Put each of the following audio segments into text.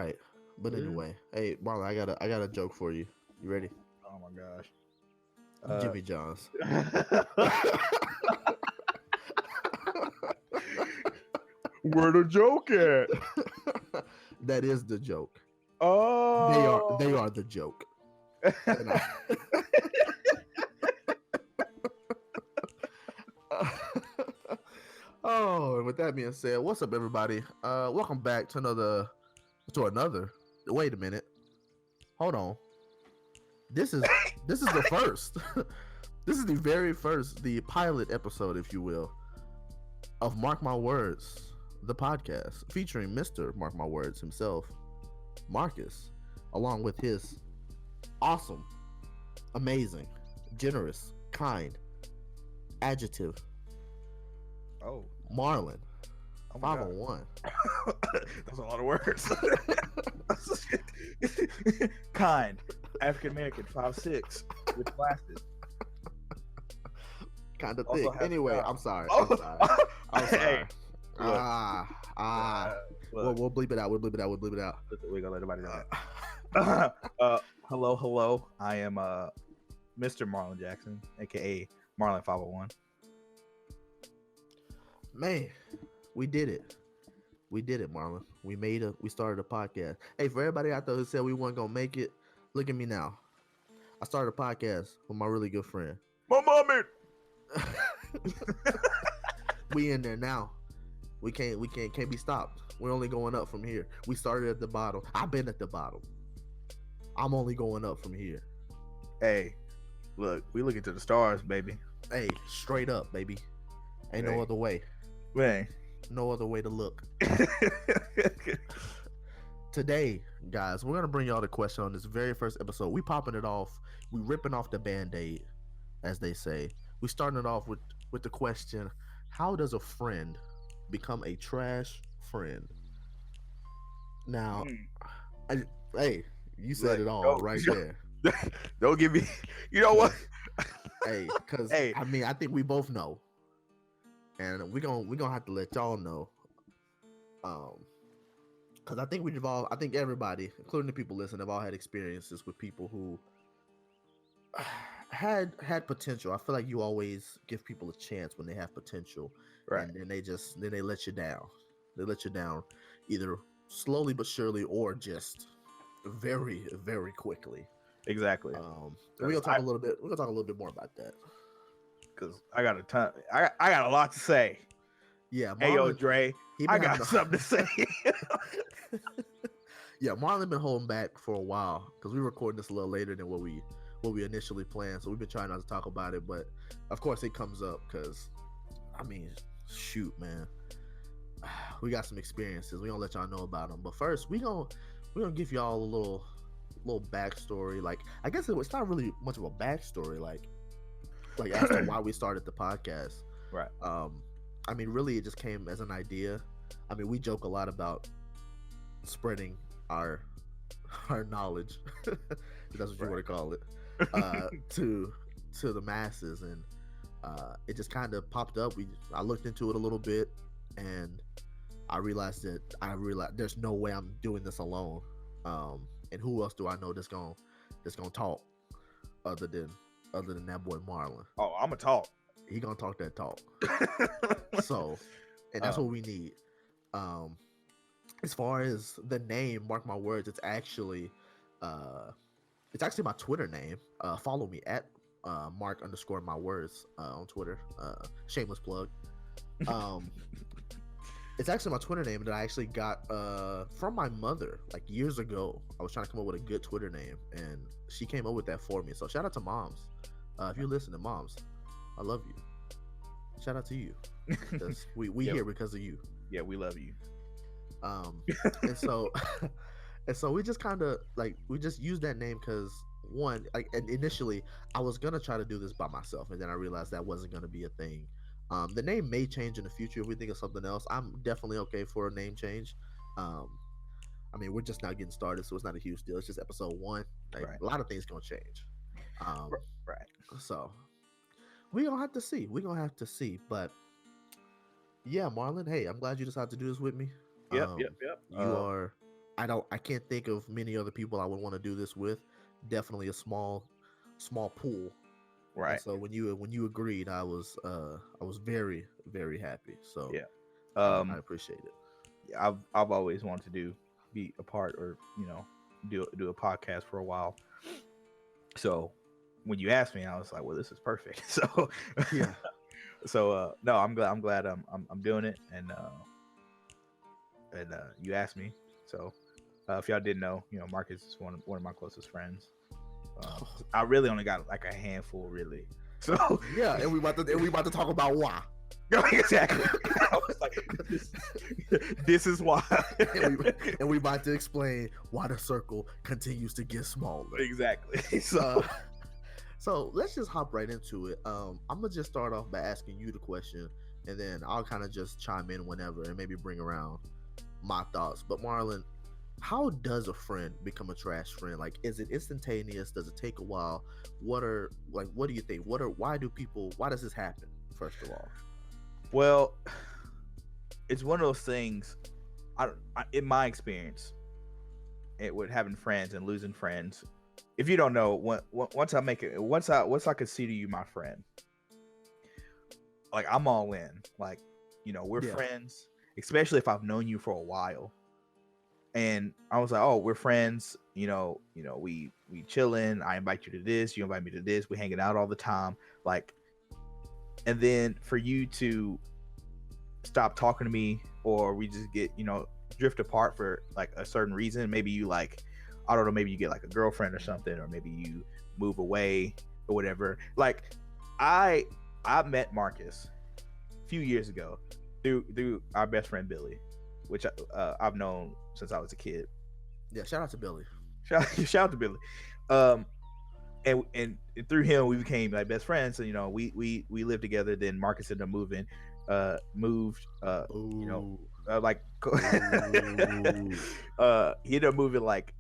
right. But anyway, hey Marlon, I got a joke for you. You ready? Oh my gosh. Jimmy John's. Where the joke at? That is the joke. Oh, They are the joke. And oh, and with that being said, what's up, everybody? Welcome back to another. Wait a minute. Hold on. This is the first. This is the very first, the pilot episode, if you will, of Mark My Words, the podcast featuring Mr. Mark My Words himself, Marcus, along with his awesome, amazing, generous, kind, adjective, Marlon, 501. That's a lot of words. Kind, African American, 5'6", with glasses. Kind of Also thick. has Anyway, a- I'm sorry. Oh. I'm sorry. Hey, look, We'll bleep it out. We're we're gonna let everybody know that. Hello. I am Mr. Marlon Jackson, aka Marlon 501. Man, we did it. We did it, Marlon. We started a podcast. Hey, for everybody out there who said we weren't gonna make it, look at me now. I started a podcast with my really good friend. My mommy. We in there now. We can't be stopped. We're only going up from here. We started at the bottom. I've been at the bottom. I'm only going up from here. Hey, look, we looking to the stars, baby. Hey, straight up, baby. Ain't Hey. no other way. Man. No other way to look. Today, guys, we're gonna bring y'all the question on this very first episode. We popping it off. We ripping off the band-aid, as they say. We starting it off with the question: how does a friend become a trash friend? Now, hey, you said it all right there. Don't give me. You know what? Hey, because Hey. I mean, I think we both know, and we're gonna have to let y'all know. Because I think everybody, including the people listening, have all had experiences with people who had potential. I feel like you always give people a chance when they have potential, Right. and then they let you down. They let you down, either slowly but surely, or just very, very quickly. Exactly. We're gonna talk a little bit. We're gonna talk a little bit more about that Because I got a ton. I got a lot to say. Yeah, Hey, yo, Marlon, Dre, I got something to say. Yeah, Marlon been holding back for a while because we recorded this a little later than what we initially planned. So we've been trying not to talk about it, but of course it comes up because, I mean, shoot, man, we got some experiences. We gonna let y'all know about them. But first, we gonna give y'all a little backstory. Like, I guess it's not really much of a backstory. Like as to why we started the podcast. Right. I mean, really, it just came as an idea. I mean, we joke a lot about spreading our knowledge, if that's what you want to call it, to the masses, and it just kind of popped up. I looked into it a little bit, and I realized there's no way I'm doing this alone. And who else do I know that's gonna talk other than that boy Marlon? Oh, I'm a talk. He gonna talk that talk. So, and that's what we need. As far as the name, Mark My Words, it's actually my Twitter name. Follow me at Mark_my_words on Twitter. Shameless plug. It's actually my Twitter name that I actually got from my mother like years ago. I was trying to come up with a good Twitter name, and she came up with that for me. So shout out to moms. If you're listening, moms, I love you. Shout out to you. We here because of you. Yeah, we love you. And so we just kind of we just used that name because one, and initially I was gonna try to do this by myself, and then I realized that wasn't gonna be a thing. The name may change in the future if we think of something else. I'm definitely okay for a name change. I mean, we're just now getting started, so it's not a huge deal. It's just episode 1. Right. A lot of things gonna change. Right. So we're gonna have to see. But yeah, Marlon, hey, I'm glad you decided to do this with me. Yep. You are, I can't think of many other people I would want to do this with. Definitely a small pool. And Right. so when you agreed, I was very very happy. So Yeah. I appreciate it. I've always wanted to be a part, or do a podcast for a while. So when you asked me, I was like, well, this is perfect. So Yeah. no, I'm glad I'm doing it, and you asked me. So if y'all didn't know, Marcus is one of my closest friends. I really only got like a handful, really. So Yeah, and we about to talk about why. exactly. I was like, this is why. And we about to explain why the circle continues to get smaller. Exactly. So so let's just hop right into it. I'm gonna just start off by asking you the question, and then I'll kind of just chime in whenever and maybe bring around my thoughts. But Marlon, how does a friend become a trash friend? Like, is it instantaneous? Does it take a while? What do you think? Why does this happen? First of all, well, it's one of those things. In my experience, it with having friends and losing friends. If you don't know, once I consider you my friend, like I'm all in. Like, we're Yeah. friends, especially if I've known you for a while. And I was like, oh, we're friends. We chilling. I invite you to this. You invite me to this. We hanging out all the time. Like, and then for you to stop talking to me, or we just get drift apart for like a certain reason. Maybe you like, I don't know, maybe you get like a girlfriend or something, or maybe you move away or whatever. Like, I met Marcus a few years ago through our best friend Billy, which I've known since I was a kid. Yeah, shout out to Billy. Shout out to Billy. And through him we became like best friends. So we lived together. Then Marcus ended up moved like he ended up moving like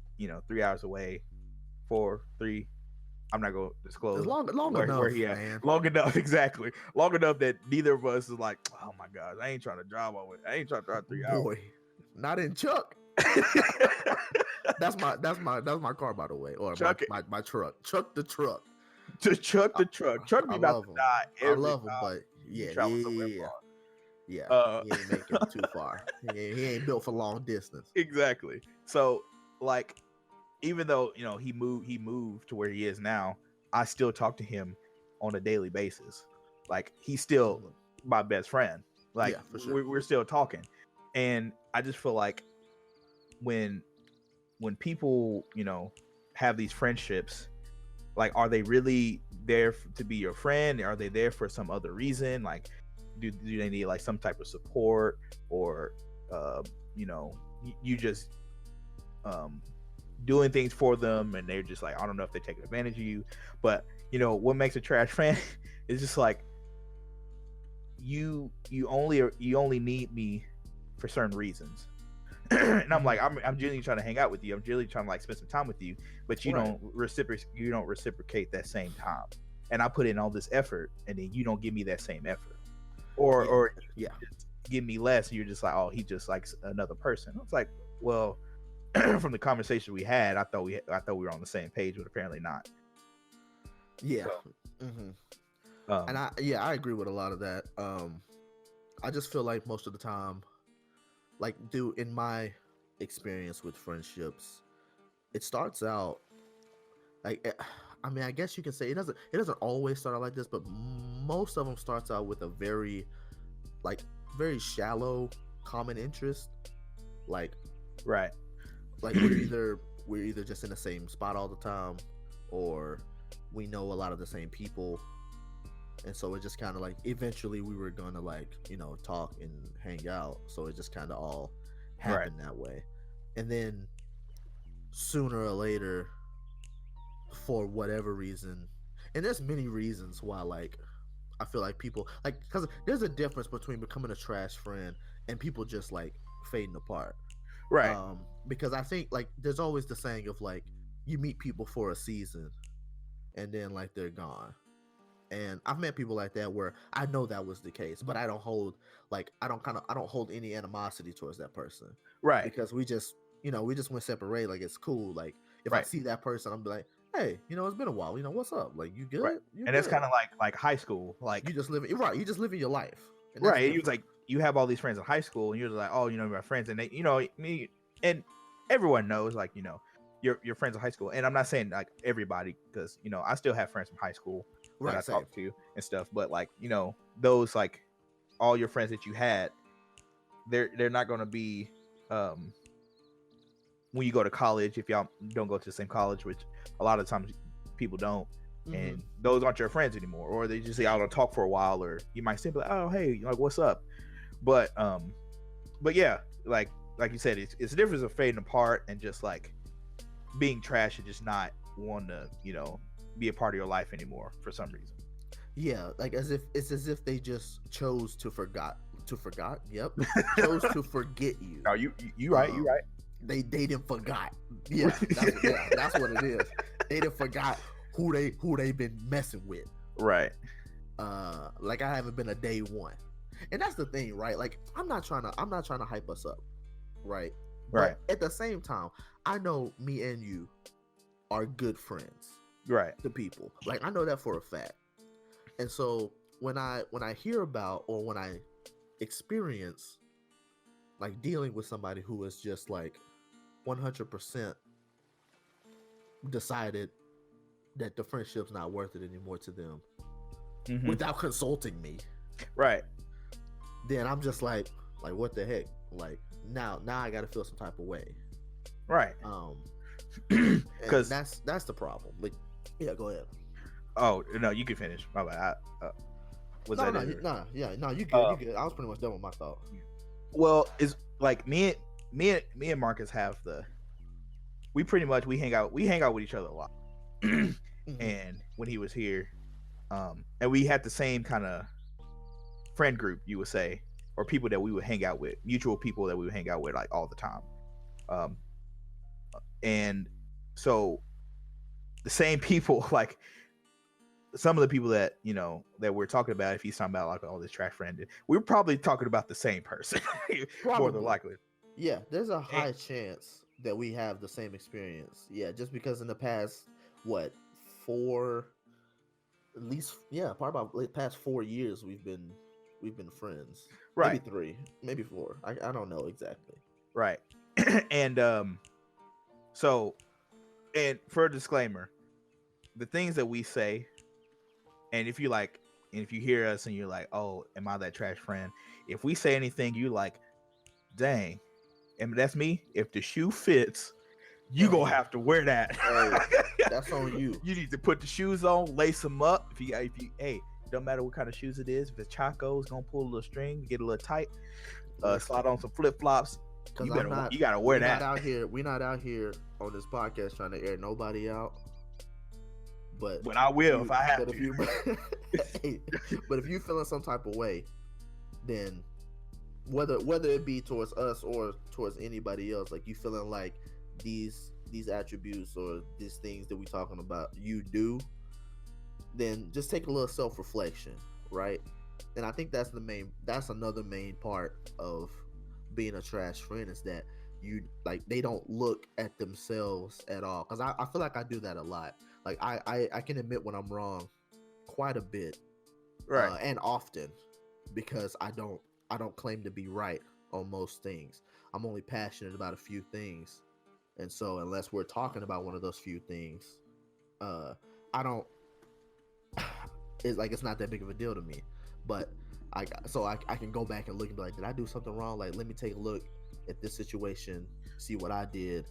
3 hours away, 4 3. I'm not gonna disclose It's long where enough, he at. man. Long enough, exactly. Long enough that neither of us is like, oh my god, I ain't trying to drive over. I ain't trying to drive 3 hours. Boy, not in Chuck. That's my car, by the way, or Chuck my truck. Chuck the truck. To Chuck the truck. Chuck me I about love to him. die I every love him, time but you yeah, travel somewhere yeah, far. yeah. He ain't making it too far. He ain't built for long distance. Exactly. So like, even though he moved to where he is now, I still talk to him on a daily basis. Like, he's still my best friend. Like, Yeah, for sure. we're still talking, and I just feel like when people have these friendships, like, are they really there to be your friend? Are they there for some other reason? Like, do they need like some type of support, or you just doing things for them, and they're just like, I don't know if they're taking advantage of you. But what makes a trash friend is just like, you only need me for certain reasons. And I'm like, I'm genuinely trying to hang out with you. I'm genuinely trying to like spend some time with you, but you don't reciprocate that same time. And I put in all this effort, and then you don't give me that same effort, or yeah, just give me less. And you're just like, oh, he just likes another person. I was like, well, from the conversation we had, I thought we were on the same page, but apparently not. yeah. So, And I agree with a lot of that. I just feel like most of the time, like, dude, in my experience with friendships, it starts out like, I mean, I guess you can say it doesn't always start out like this, but most of them starts out with a very shallow common interest. Like, right. Like, we're either just in the same spot all the time, or we know a lot of the same people. And so it just kind of like, eventually we were gonna like, talk and hang out. So it just kind of all happened that way. And then sooner or later, for whatever reason, and there's many reasons why, like, I feel like people, like, because there's a difference between becoming a trash friend and people just like fading apart. Right. Because I think, like, there's always the saying of like, you meet people for a season and then like they're gone. And I've met people like that where I know that was the case, but I don't hold any animosity towards that person. Right. Because we just we just went separate ways. Like it's cool. Like if I Right. see that person, I'm be like, hey, it's been a while. What's up? Like you Right. good? You And that's good? kind of like high school. You Like, just living. You're right. You just living your life, and that's right. He was different. like, you have all these friends in high school, and you're like, oh, my friends, and they, me, and everyone knows, like, your friends in high school. And I'm not saying like everybody, because I still have friends from high school that Right. I Same. talk to and stuff. But like, those like all your friends that you had, they're not going to be when you go to college, if y'all don't go to the same college, which a lot of times people don't. And those aren't your friends anymore, or they just say, I don't talk for a while, or you might simply, oh, hey, like, what's up? But yeah, like you said, it's the difference of fading apart and just like being trash and just not wanting to, be a part of your life anymore for some reason. Yeah, like as if they just chose to forgot. Yep, chose to forget you. No, you right, you right. They didn't forgot. Yeah, that's what it is. They didn't forgot who they been messing with. Right. Like I haven't been a day one, and that's the thing, right? Like I'm not trying to hype us up, right? Right. But at the same time, I know me and you are good friends, right, to people. Like I know that for a fact, and so when I hear about or when I experience like dealing with somebody who is just like 100% decided that the friendship's not worth it anymore to them without consulting me, right, then I'm just like what the heck? Like now I gotta feel some type of way, right? Because that's the problem. Like, yeah, go ahead. Oh no, you can finish. My bad. You good. You good. I was pretty much done with my thought. Well, it's like me and Marcus have we hang out with each other a lot. And when he was here, and we had the same kind of friend group, you would say, or people that we would hang out with, mutual people that we would hang out with like all the time. And so the same people, like some of the people that that we're talking about, if he's talking about like all this trash friend, we're probably talking about the same person. More than likely. Yeah, there's a high chance that we have the same experience. Yeah, just because in the past, what, probably about the past 4 years we've been friends. Right. Maybe 3, maybe 4. I don't know exactly. Right. And so, and for a disclaimer, the things that we say, and if you hear us and you're like, oh, am I that trash friend? If we say anything, you like, dang, and that's me. If the shoe fits, you gonna have to wear that. That's on you. You need to put the shoes on, lace them up. If you, hey, don't matter what kind of shoes it is. If it's Chaco's, gonna pull a little string, get a little tight. Slide on some flip flops. You gotta wear that. We're not out here on this podcast trying to air nobody out. But I will if I have to. But if you feeling some type of way, then whether it be towards us or towards anybody else, like you feeling like these attributes or these things that we talking about you do, then just take a little self-reflection, right? And I think that's another main part of being a trash friend, is that you like they don't look at themselves at all. Because I feel like I do that a lot. Like I can admit when I'm wrong quite a bit, right? And often, because I don't claim to be right on most things. I'm only passionate about a few things, and so unless we're talking about one of those few things, I don't. It's not that big of a deal to me. But I can go back and look and be like, did I do something wrong? Like, let me take a look at this situation, see what I did,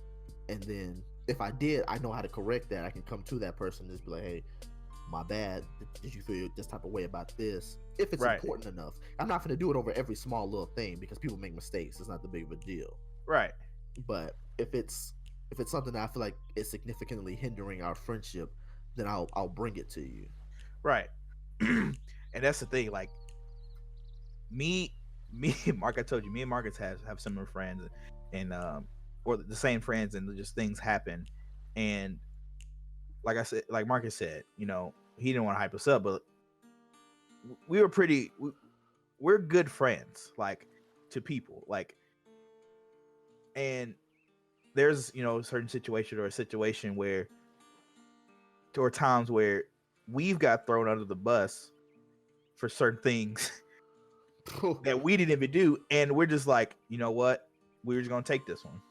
and then if I did, I know how to correct that. I can come to that person and just be like, hey, my bad. Did you feel this type of way about this? If it's important enough. I'm not going to do it over every small little thing because people make mistakes. It's not that big of a deal. Right. But if it's something that I feel like is significantly hindering our friendship, then I'll bring it to you. Right. And that's the thing. Like me and Mark, I told you, me and Marcus have similar friends, and or the same friends, and just things happen. And like I said, like Marcus said, he didn't want to hype us up, but we're good friends, like, to people, like, and there's a certain situation or a situation where, or times where we've got thrown under the bus for certain things that we didn't even do, and we're just like, you know what, we're just gonna take this one.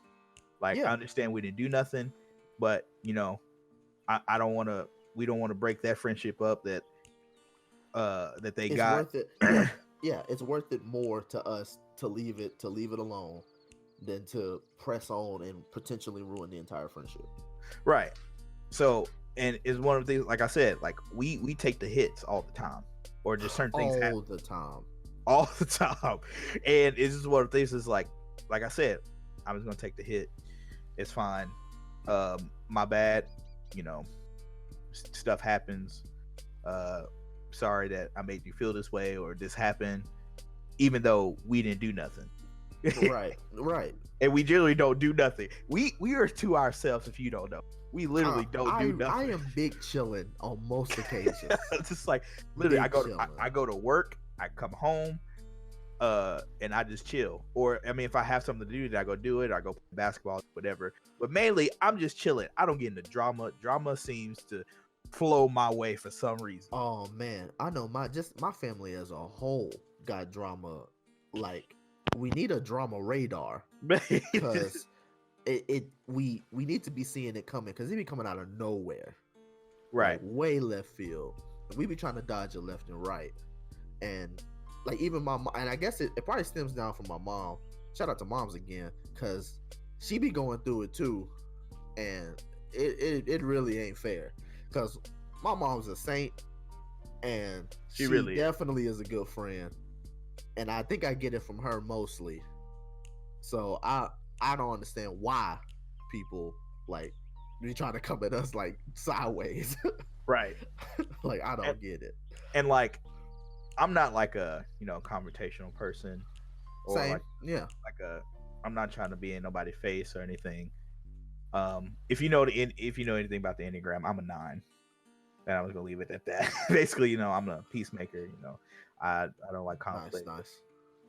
Like, I understand we didn't do nothing, but I don't want to. We don't want to break that friendship up that they it's got. worth it. Yeah, it's worth it more to us to leave it alone than to press on and potentially ruin the entire friendship. Right. So, and it's one of the things, like I said, like we take the hits all the time, or just certain things happen all the time. And it's just one of the things is like I said, I'm just gonna take the hit. It's fine. My bad. Stuff happens. Sorry that I made you feel this way or this happened, even though we didn't do nothing. Right. And we generally don't do nothing. We are to ourselves. If you don't know, we literally don't do nothing. I am big chilling on most occasions. It's just like literally, I go to work, I come home, and I just chill. Or I mean, if I have something to do, then I go do it. I go play basketball, whatever. But mainly, I'm just chilling. I don't get into drama. Drama seems to flow my way for some reason. Oh man, I know my family as a whole got drama. Like, we need a drama radar because we need to be seeing it coming, because it be coming out of nowhere, right? Like, way left field. We be trying to dodge it left and right, and like even my mom, and I guess it probably stems down from my mom. Shout out to moms again, because she be going through it too, and it really ain't fair. Because my mom's a saint, and she really definitely is a good friend, and I think I get it from her mostly. So I don't understand why people like be trying to come at us like sideways. Right. Like, I don't get it. And like, I'm not like a confrontational person, or Same. I'm not trying to be in nobody's face or anything. If you know anything about the Enneagram, I'm a 9, and I was gonna leave it at that. Basically, I'm a peacemaker. I don't like conflict. Nice.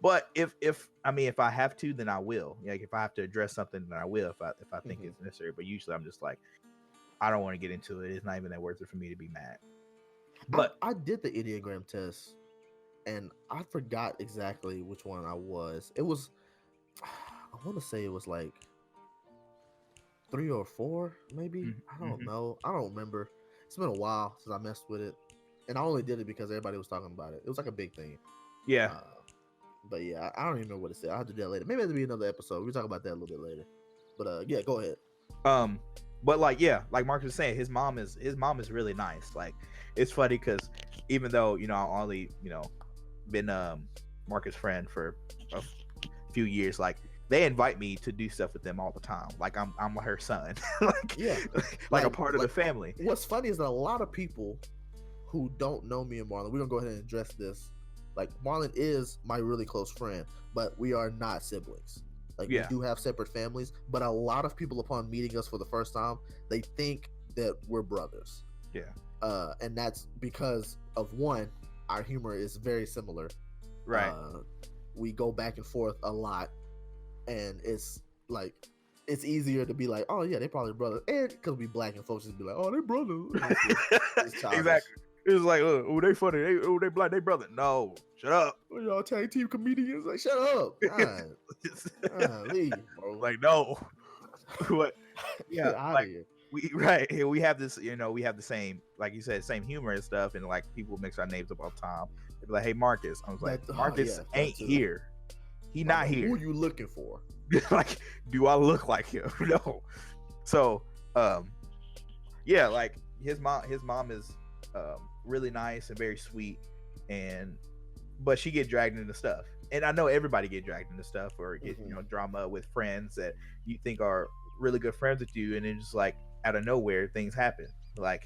But if I have to, then I will. Like, if I have to address something, then I will. If I think it's necessary. But usually, I'm just like, I don't want to get into it. It's not even that worth it for me to be mad. But I did the Enneagram test, and I forgot exactly which one I was. It was, I want to say it was like 3 or 4, maybe. I don't know. I don't remember. It's been a while since I messed with it, and I only did it because everybody was talking about it. It was like a big thing. Yeah. But yeah, I don't even know what it said. I'll have to do that later. Maybe it'll be another episode. We'll talk about that a little bit later. But yeah, go ahead. But like, yeah, like Mark was saying, his mom is really nice. Like, it's funny because even though I only been Marcus' friend for a few years, like, they invite me to do stuff with them all the time. Like, I'm her son. Like, yeah, like a part of the family. What's funny is that a lot of people who don't know me and Marlon, we're gonna go ahead and address this. Like, Marlon is my really close friend, but we are not siblings. Like, we do have separate families, but a lot of people, upon meeting us for the first time, they think that we're brothers. Yeah. And that's because of, one, our humor is very similar. Right. We go back and forth a lot, and it's like, it's easier to be like, oh yeah, they probably brothers, and because we black and folks just be like, oh, they brothers. Exactly. It's like, oh, they funny. They black. They brother. No, shut up. Well, y'all tag team comedians. Like, shut up. God, leave, bro. Like, no. What? Yeah, like, we have this. We have the same, like you said, same humor and stuff, and like, people mix our names up all the time. They be like, hey, Marcus. I was like, Marcus ain't here. He not here. Who are you looking for? Like, do I look like him? No. So, yeah, like, his mom is really nice and very sweet, but she get dragged into stuff, and I know everybody get dragged into stuff or get drama with friends that you think are really good friends with you, and then just like out of nowhere things happen, like,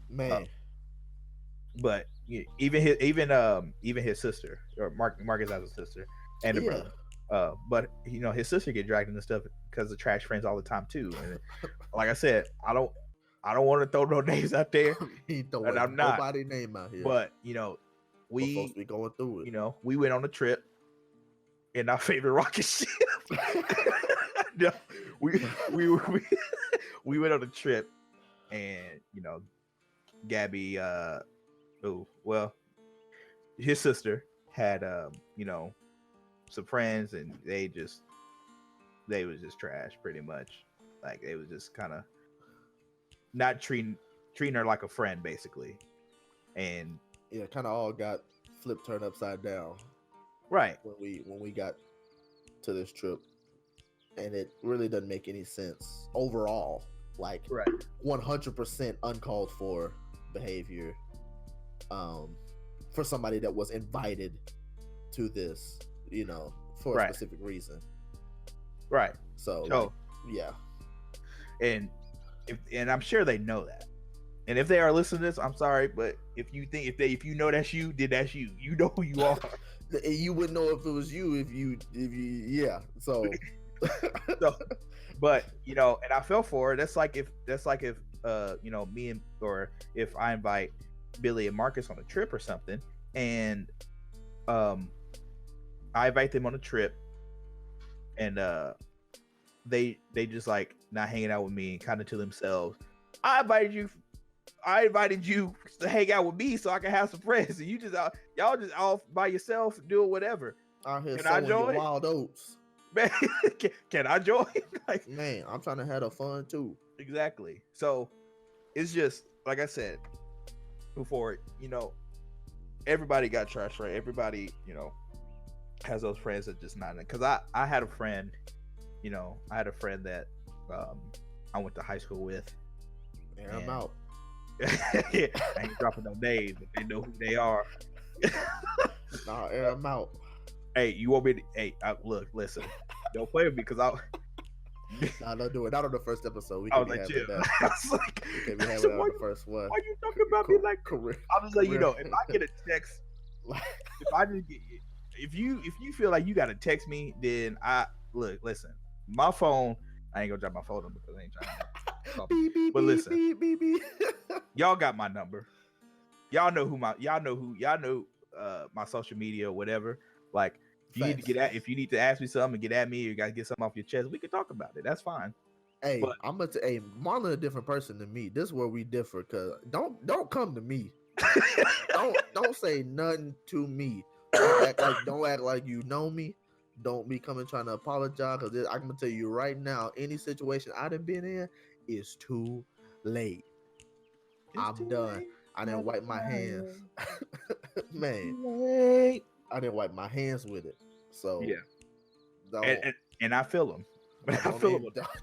man. But even his sister, or Marcus has a sister and a brother, but his sister get dragged into stuff because of trash friends all the time too. And like I said, I don't want to throw no names out there. And I'm not nobody name out here. But we supposed to be going through it. We went on a trip in our favorite rocket ship. we we went on a trip, and Gabby, his sister had some friends, and they was just trash, pretty much. Like, they was just kind of not treating her like a friend, basically. And yeah, kind of all got flipped, turned upside down. Right. When we got to this trip, and it really doesn't make any sense overall. Like, right. 100% uncalled for behavior, for somebody that was invited to this, for a specific reason. Right. So, yeah. And I'm sure they know that. And if they are listening to this, I'm sorry, but if you know that's you, then that's you. You know who you are. You wouldn't know if it was you if you yeah. So, but and I fell for it. That's like if me and, or if I invite Billy and Marcus on a trip or something, and I invite them on a trip, and they just like not hanging out with me and kind of to themselves. I invited you to hang out with me so I can have some friends, and y'all just off by yourself doing whatever. Out here sowing your wild oats. Man, can I join? Like, man, I'm trying to have the fun too. Exactly. So it's just like I said before, everybody got trash, right? Everybody, has those friends that just not. Because I had a friend, that I went to high school with. Air them out. I ain't dropping no names, but they know who they are. Nah, air them out. Hey, you want me to? Hey, look, listen. Don't play with me, because I'll. Nah, don't do it. Not on the first episode. We I can was be like, having that. I was like, we can be having that on the first one. Why you talking about me like career? I was like, if I get a text, if you feel like you got to text me, then listen, my phone. I ain't gonna drop my phone number because I ain't trying to. Beep, beep, but listen, beep, beep, beep. Y'all got my number. Y'all know my social media or whatever. Like, if you need to ask me something and get at me, or you gotta get something off your chest, we can talk about it. That's fine. Hey, Marlon a different person than me. This is where we differ. Cause don't come to me. don't say nothing to me. Don't act like you know me. Don't be coming trying to apologize. Cause I'm gonna tell you right now, any situation I done been in is too late. I'm done. I didn't wipe my hands. Man, I didn't wipe my hands with it. So yeah, and I feel them.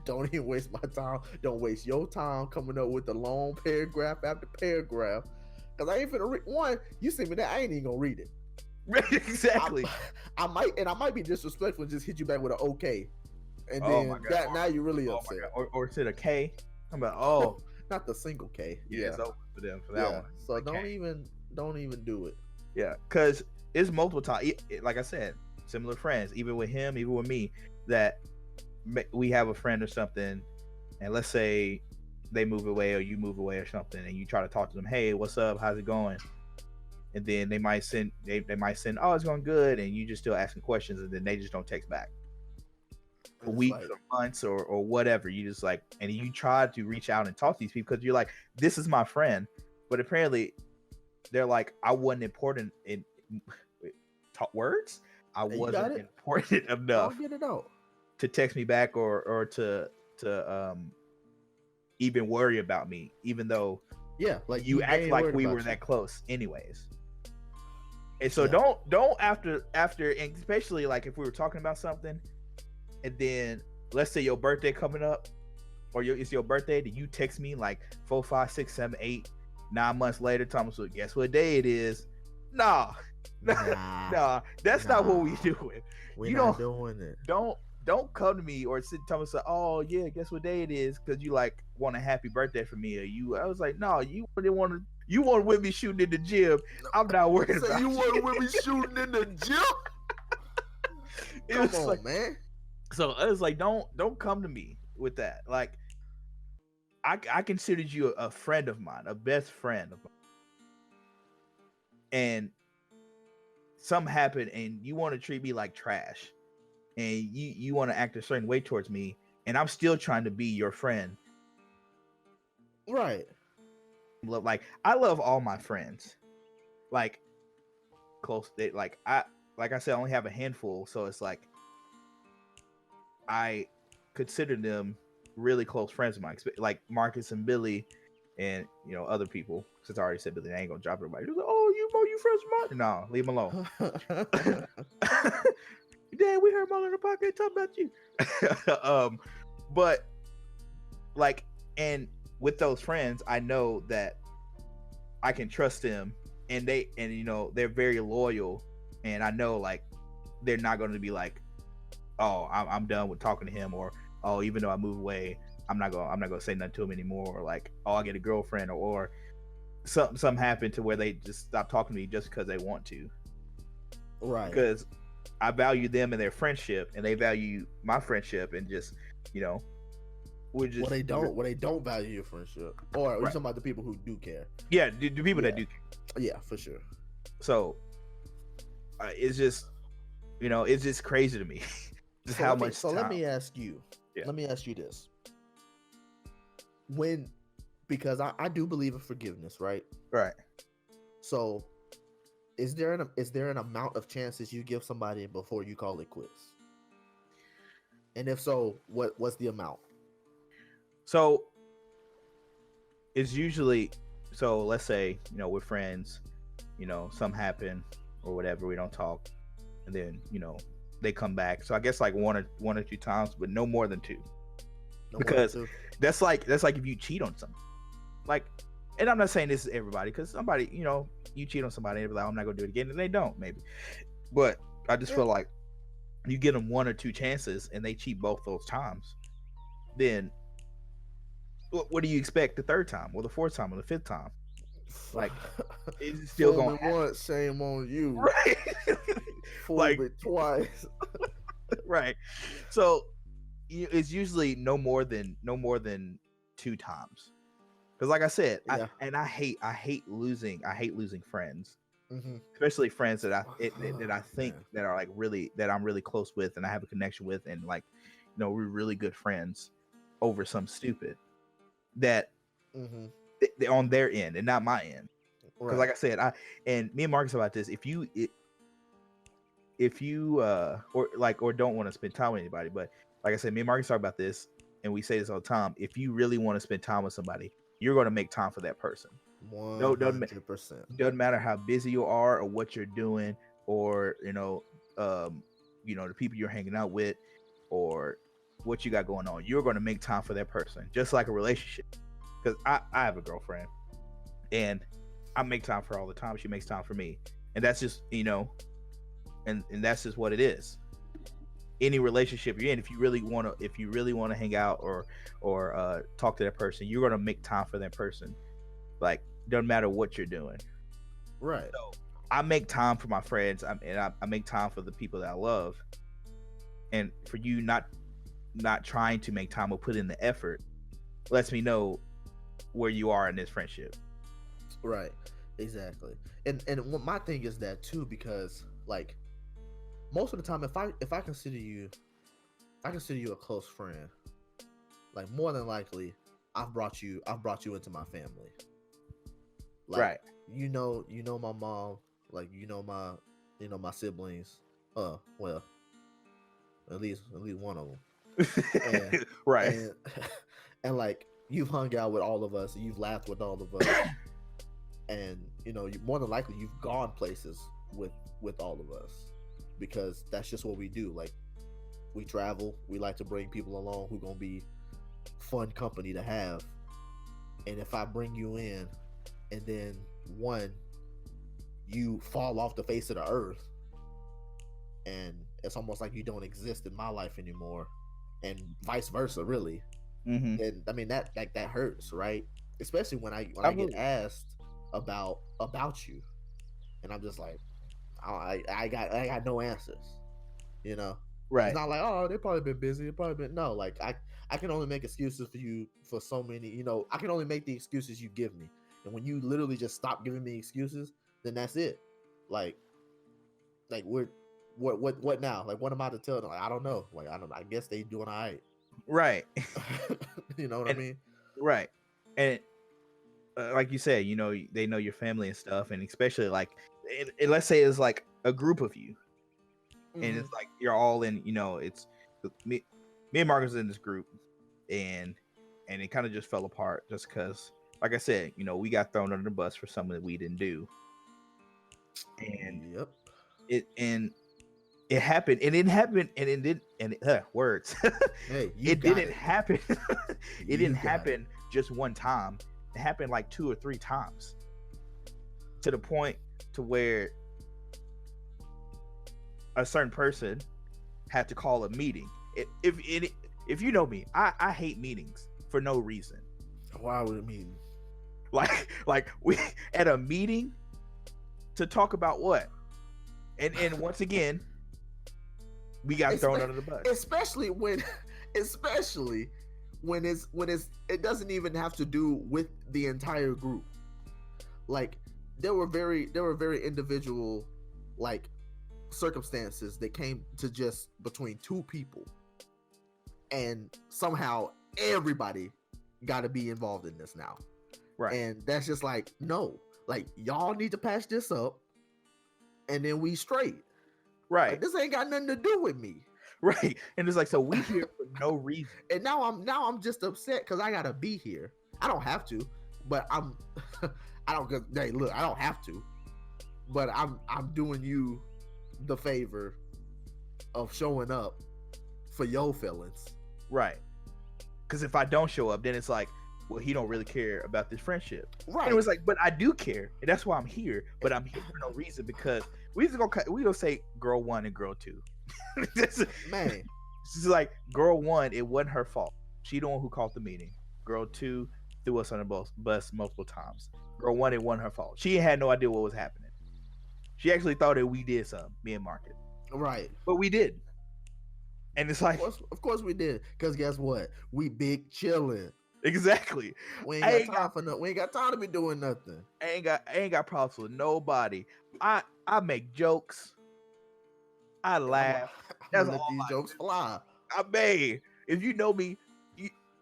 Don't even waste my time. Don't waste your time coming up with the long paragraph after paragraph. Cause I ain't finna read one. You send me that, I ain't even gonna read it. Exactly. I might be disrespectful and just hit you back with an okay. And then now you're really upset. Or to the K. I'm like, not the single K. Yeah, it's over for them for that one. So don't even do it. Yeah, because it's multiple times. Like I said, similar friends, even with him, even with me, that we have a friend or something, and let's say they move away or you move away or something, and you try to talk to them, hey, what's up? How's it going? And then they might send, oh, it's going good, and you just still asking questions, and then they just don't text back. For weeks or months or whatever. You just like, and you try to reach out and talk to these people because you're like, this is my friend, but apparently they're like, I wasn't important in words. I wasn't important enough to text me back or to even worry about me, even though like you act like we were that close anyways. And so don't after, and especially like if we were talking about something, and then let's say your birthday coming up, or it's your birthday, then you text me like 4, 5, 6, 7, 8, 9 months later, Thomas, so guess what day it is? Nah, that's not what we doing. We're not doing it. Don't come to me or tell me, oh yeah, guess what day it is, because you like want a happy birthday for me, or you. I was like, no, you didn't want to. You want with me shooting in the gym. I'm not worried about you. Want with me shooting in the gym? Come on, like, man. So I was like, don't come to me with that. Like, I considered you a friend of mine, a best friend of mine, and something happened, and you want to treat me like trash, and you want to act a certain way towards me, and I'm still trying to be your friend. Right. Like I love all my friends, like close. Like I said, I only have a handful, so it's like I consider them really close friends of mine, like Marcus and Billy, and other people. Since I already said Billy, I ain't gonna drop everybody. Like, oh, you friends with Marlon? No, leave him alone. Dad, we heard Marlon in the podcast talk about you. But like, and with those friends, I know that I can trust them, and they're very loyal, and I know like they're not going to be like, oh, I'm done with talking to him, or oh, even though I move away, I'm not gonna say nothing to him anymore, or like, oh, I get a girlfriend, or something happened to where they just stop talking to me just because they want to. Right. Because I value them and their friendship, and they value my friendship, and just we're just they don't value your friendship, or are you talking about the people who do care? Yeah, the people that do care. Yeah, for sure. So it's just it's just crazy to me. Just how much time. Let me ask you. Yeah. Let me ask you this. Because I do believe in forgiveness, right? Right. So, is there an amount of chances you give somebody before you call it quits? And if so, what's the amount? So, it's usually, let's say, we're friends, something happened or whatever, we don't talk, and then, they come back. So I guess like one or two times, but no more than two. Because that's like if you cheat on something. Like, and I'm not saying this is everybody, because somebody, you cheat on somebody and they're like, I'm not gonna do it again, and they don't, maybe. But I just feel like you get them one or two chances and they cheat both those times, then what do you expect the third time, or the fourth time, or the fifth time? Like, it's still going to once, shame on you, right? Like twice. Right. So it's usually no more than two times, because like I said, I hate losing friends, especially friends that I think that are like that I'm really close with and I have a connection with, and like we're really good friends over some stupid that they're on their end and not my end. Because like I said, and me and Marcus about this, if you or don't want to spend time with anybody, but like I said, me and Marcus talk about this, and we say this all the time. If you really want to spend time with somebody, you're going to make time for that person. 100%. Doesn't matter how busy you are or what you're doing, or the people you're hanging out with, or what you got going on. You're going to make time for that person, just like a relationship. Because I have a girlfriend, and I make time for her all the time. She makes time for me, and that's just and that's just what it is. Any relationship you're in, if you really want to hang out or talk to that person, you're gonna make time for that person. Like, doesn't matter what you're doing. Right. So I make time for my friends, and I make time for the people that I love. And for you not trying to make time or put in the effort lets me know where you are in this friendship. Right. Exactly. And my thing is that too, because like most of the time, if I consider you a close friend, like more than likely I've brought you into my family. Like, right. You know my mom, like my siblings. Well, at least one of them. And, right. And like you've hung out with all of us, you've laughed with all of us, and you more than likely you've gone places with all of us, because that's just what we do. Like, we travel, we like to bring people along who gonna be fun company to have. And if I bring you in, and then you fall off the face of the earth, and it's almost like you don't exist in my life anymore, and vice versa, really. And I mean that hurts, right? Especially when I get asked about you, and I'm just like, I got no answers, Right. It's not like, oh, they've probably been busy, no, like I can only make excuses for you for so many, I can only make the excuses you give me. And when you literally just stop giving me excuses, then that's it. Like what now? Like, what am I to tell them? Like, I don't know. Like, I guess they doing all right. Right. You know what I And mean? right. And like you said, they know your family and stuff, and especially like, and let's say it's like a group of you, and Hmm. it's like you're all in, it's me and Marcus in this group, and it kind of just fell apart just because, like I said, we got thrown under the bus for something that we didn't do, and Yep. it happened, and it happened, and it did, and words, Hey, you it got didn't it. happen. It You didn't got it. happen just one time. It happened like 2 or 3 times, to the point to where a certain person had to call a meeting. If you know me, I hate meetings for no reason. Why would it mean? Like we at a meeting to talk about what? And once again, we got thrown under the bus. Especially when, especially when it doesn't even have to do with the entire group. Like there were very individual like circumstances that came to just between two people, and somehow everybody got to be involved in this now. Right. And that's just like, no, like y'all need to patch this up, and then we straight. Right. Like, this ain't got nothing to do with me. Right. And it's like, so we here for no reason. And now I'm just upset because I gotta be here. I don't have to, but I'm I don't. Hey, look, I don't have to, but I'm doing you the favor of showing up for your feelings. Right. Because if I don't show up, then it's like, well, he don't really care about this friendship. Right. And it was like, but I do care, and that's why I'm here. But I'm here for no reason, because we don't say girl 1 and girl 2. Man, she's like, girl 1, it wasn't her fault. She the one who called the meeting. Girl 2 threw us on the bus multiple times. Girl 1, it wasn't her fault. She had no idea what was happening. She actually thought that we did something, me and Mark. Right. But we did. And it's like, of course we did. Because guess what? We big chilling. Exactly. We ain't got time we ain't got time to be doing nothing. I ain't got problems with nobody. I make jokes. I laugh. That's all. These jokes fly. I may. If you know me,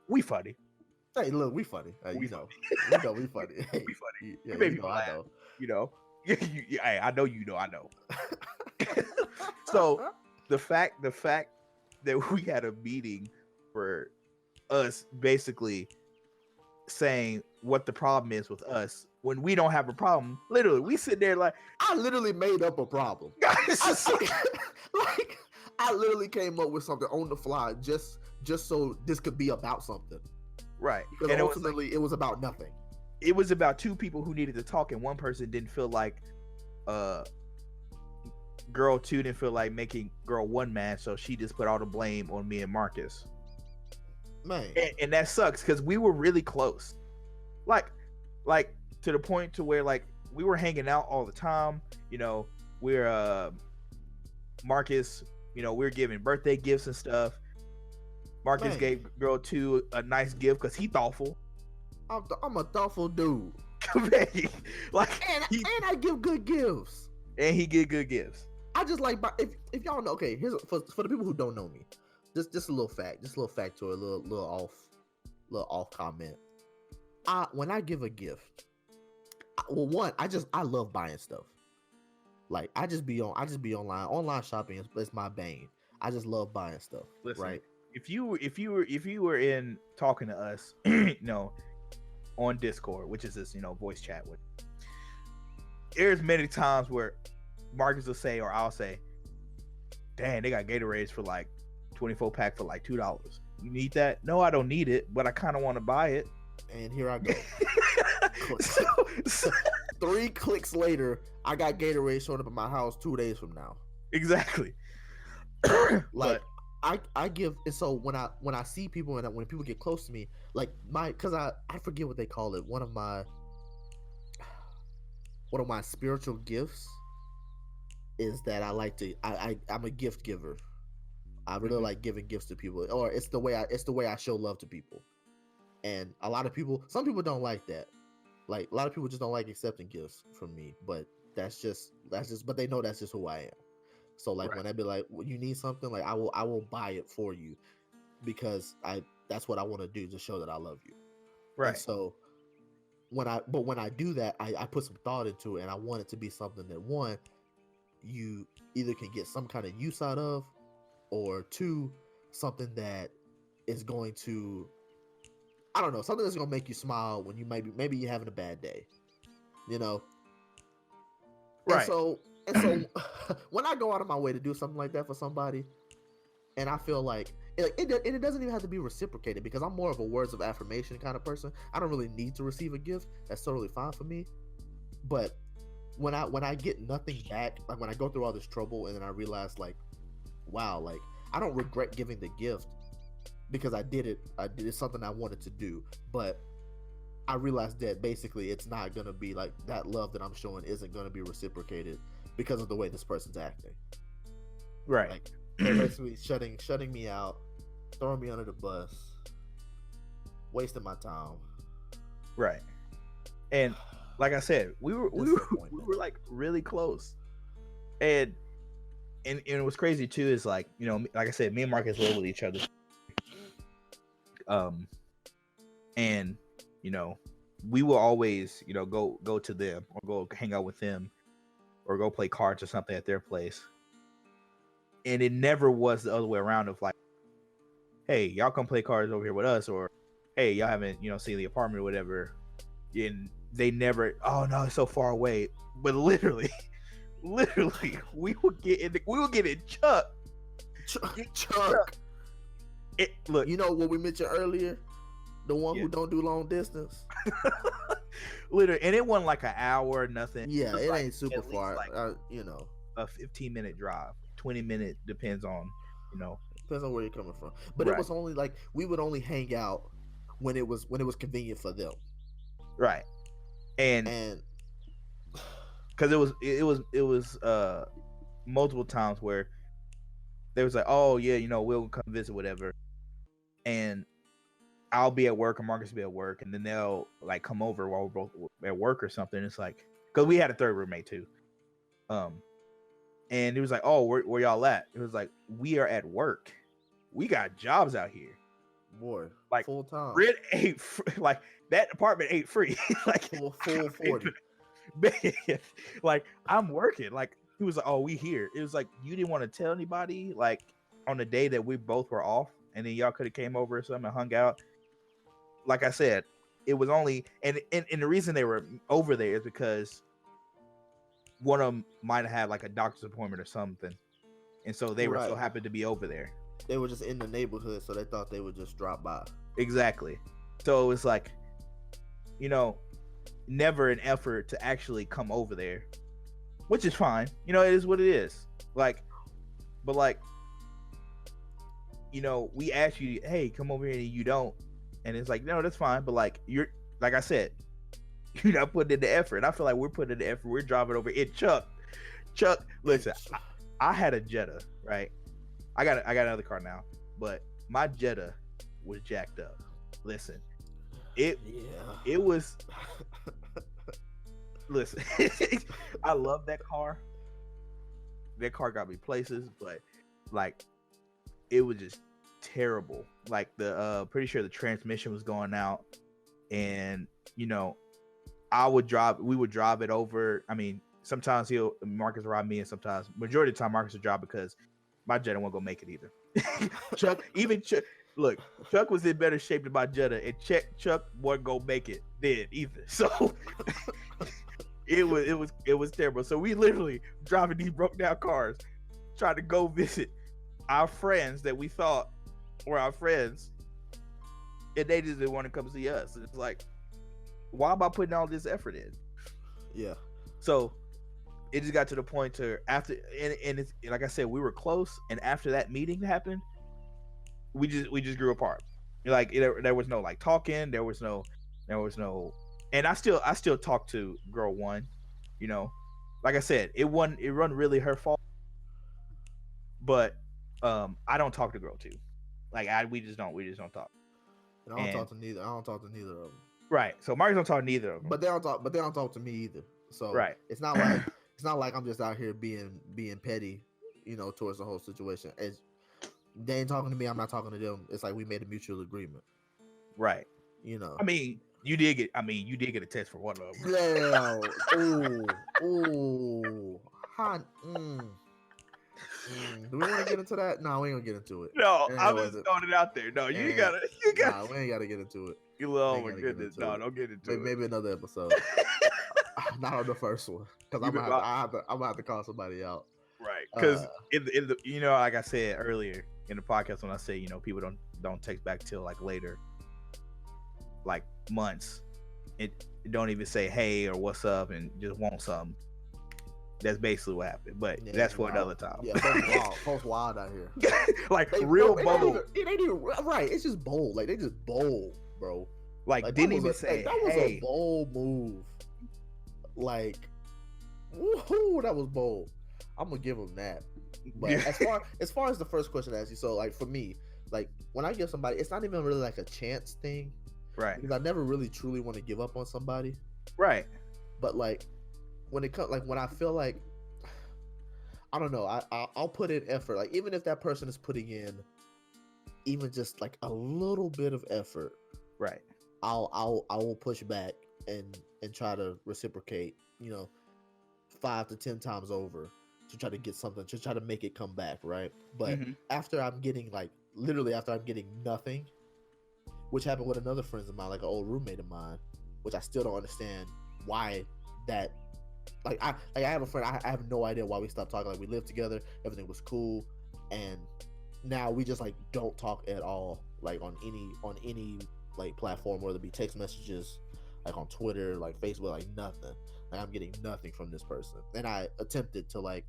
we funny. Hey, look, we funny. We know we funny. Hey, we funny. Yeah, I know. I know you know. I know. So the fact that we had a meeting for us basically saying what the problem is with us when we don't have a problem. Literally, we sit there like, I literally made up a problem. I literally came up with something on the fly just so this could be about something. Right. Because and ultimately it was about nothing. It was about two people who needed to talk, and one person didn't feel like girl 2 didn't feel like making girl 1 mad, so she just put all the blame on me and Marcus. Man. And that sucks because we were really close. Like to the point to where like we were hanging out all the time. We're Marcus, we're giving birthday gifts and stuff. Marcus gave girl 2 a nice gift because he thoughtful. I'm a thoughtful dude. Like, and I give good gifts. And he get good gifts. I just like, if y'all know, okay, here's for the people who don't know me, just a little fact, to a little off comment. When I give a gift, I love buying stuff. Like I just be online shopping is my bane. I just love buying stuff. Listen, right? If you were in talking to us, on Discord, which is this, voice chat with, there's many times where Marcus will say, or I'll say, "Dang, they got Gatorades for like 24 pack for like $2. You need that?" No, I don't need it, but I kind of want to buy it. And here I go. 3 clicks later, I got Gatorade showing up at my house 2 days from now. Exactly. Like I give, and so when I see people and when people get close to me, like because I forget what they call it. One of my spiritual gifts is that I'm a gift giver. I really like giving gifts to people, or it's the way I show love to people. And some people don't like that. Like a lot of people just don't like accepting gifts from me, but that's just but they know that's just who I am. So like when they be like, well, you need something, like I will buy it for you. because that's what I want to do to show that I love you. And Right. so when I do that, I put some thought into it, and I want it to be something that, one, you either can get some kind of use out of, or two, something that is going to, I don't know, something that's gonna make you smile when you maybe you're having a bad day, you know. Right. And so when I go out of my way to do something like that for somebody, and I feel like it doesn't even have to be reciprocated, because I'm more of a words of affirmation kind of person. I don't really need to receive a gift. That's totally fine for me. But when I get nothing back, like when I go through all this trouble and then I realize, like, wow, like, I don't regret giving the gift because I did it something I wanted to do, but I realized that basically it's not gonna be like that. Love that I'm showing isn't gonna be reciprocated because of the way this person's acting. Right. Like, they're basically shutting me out, throwing me under the bus, wasting my time. Right. And like I said, we were like really close. And it was crazy too, is like, you know, like I said, me and Marcus live with each other. And you know, we will always, you know, go to them or go hang out with them or go play cards or something at their place. And it never was the other way around of like, hey, y'all come play cards over here with us, or hey, y'all haven't, you know, seen the apartment or whatever. And they never, oh no, it's so far away. But literally, we would get in Chuck. Look, you know what we mentioned earlier, the one who don't do long distance. Literally, and it wasn't like an hour or nothing. Yeah, it like ain't super far. Like, you know, a 15-minute drive, 20-minute, depends on, you know, depends on where you're coming from. But right. It was only like we would only hang out when it was convenient for them. Right. And because it was multiple times where they was like, oh yeah, you know, we'll come visit, whatever, and I'll be at work and Marcus will be at work, and then they'll like come over while we're both at work or something. It's like, because we had a third roommate too, and it was like, oh, where y'all at? It was like, we are at work, we got jobs out here, boy, like full time. Rent ain't like that apartment ain't free. Like full 40. Man, like I'm working. Like he was like, oh, we here. It was like, you didn't want to tell anybody, like on the day that we both were off, and then y'all could have came over or something and hung out. Like I said, it was only, and the reason they were over there is because one of them might have had like a doctor's appointment or something, and so they were so happy to be over there. They were just in the neighborhood, so they thought they would just drop by. Exactly. So it was like, you know, never an effort to actually come over there, which is fine. You know, it is what it is. Like, but like, you know, we ask you, hey, come over here, and you don't, and it's like, no, that's fine. But like, you're, like I said, you're not putting in the effort. I feel like we're putting in the effort. We're driving over it. Chuck, listen, I had a Jetta, right? I got another car now, but my Jetta was jacked up. Listen, it was. Listen, I love that car. That car got me places, but like, it was just terrible. Like the pretty sure the transmission was going out, and you know, we would drive it over. I mean, sometimes Marcus ride me, and sometimes majority of the time Marcus would drive, because my Jetta won't go make it either. Chuck was in better shape than my Jetta, and Chuck wasn't gonna make it then either. So it was terrible. So we literally driving these broke down cars, trying to go visit our friends that we thought were our friends, and they just didn't want to come see us. It's like, why am I putting all this effort in? Yeah. So it just got to the point to after, and it's like I said, we were close, and after that meeting happened, we just grew apart. Like there was no like talking, there was no, and I still talk to girl one, you know, like I said, it wasn't really her fault, but I don't talk to girl two, like we just don't talk. And I don't talk to neither of them. Right. So Marcus don't talk to neither of them. But they don't talk to me either. So right. It's not like I'm just out here being petty, you know, towards the whole situation. They ain't talking to me. I'm not talking to them. It's like we made a mutual agreement. Right. You know. I mean, you did get a text for one of them. Yeah. Ooh. Hot. Do we want to get into that? No, we ain't gonna get into it. No, It I'm ain't just worth it. throwing it out there. No, you gotta. Nah, we ain't gotta get into it. Oh my goodness, no, don't get into it. Maybe another episode. Not on the first one, because I'm gonna have to call somebody out. Right, because in the like I said earlier in the podcast when I say people don't text back till like later, like months. It don't even say hey or what's up and just want something. That's basically what happened, but that's for another time. Yeah, folks wild out here. Like real bold. They didn't right. It's just bold. Like they just bold, bro. Like didn't even say that was a bold move. Like, woohoo, that was bold. I'm gonna give them that. But as far as the first question I asked you, so like for me, like when I give somebody, it's not even really like a chance thing, right? Because I never really truly want to give up on somebody, right? But like when it comes, like when I feel like, I don't know, I'll put in effort. Like even if that person is putting in even just like a little bit of effort, right? I will push back and try to reciprocate, 5 to 10 times over to try to get something, to try to make it come back, right? But after I'm getting nothing, which happened with another friend of mine, like an old roommate of mine, which I still don't understand why that. Like I have a friend, I have no idea why we stopped talking. Like we lived together, everything was cool, and now we just like don't talk at all, like on any like platform, whether it be text messages, like on Twitter, like Facebook, like nothing. Like I'm getting nothing from this person, and I attempted to like,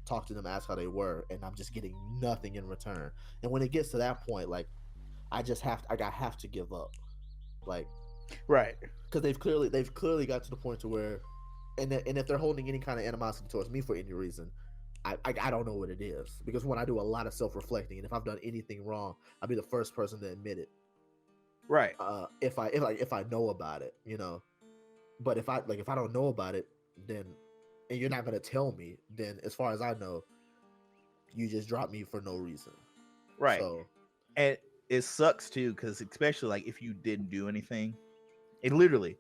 talk to them, ask how they were, and I'm just getting nothing in return. And when it gets to that point, like I have to give up, like, right? Because they've clearly got to the point to where, and if they're holding any kind of animosity towards me for any reason, I don't know what it is. Because when I do a lot of self-reflecting, and if I've done anything wrong, I'll be the first person to admit it. Right. If I know about it, but if I don't know about it, then, and you're not gonna tell me, then as far as I know, you just drop me for no reason. Right. So, and it sucks too, because especially like if you didn't do anything, it literally,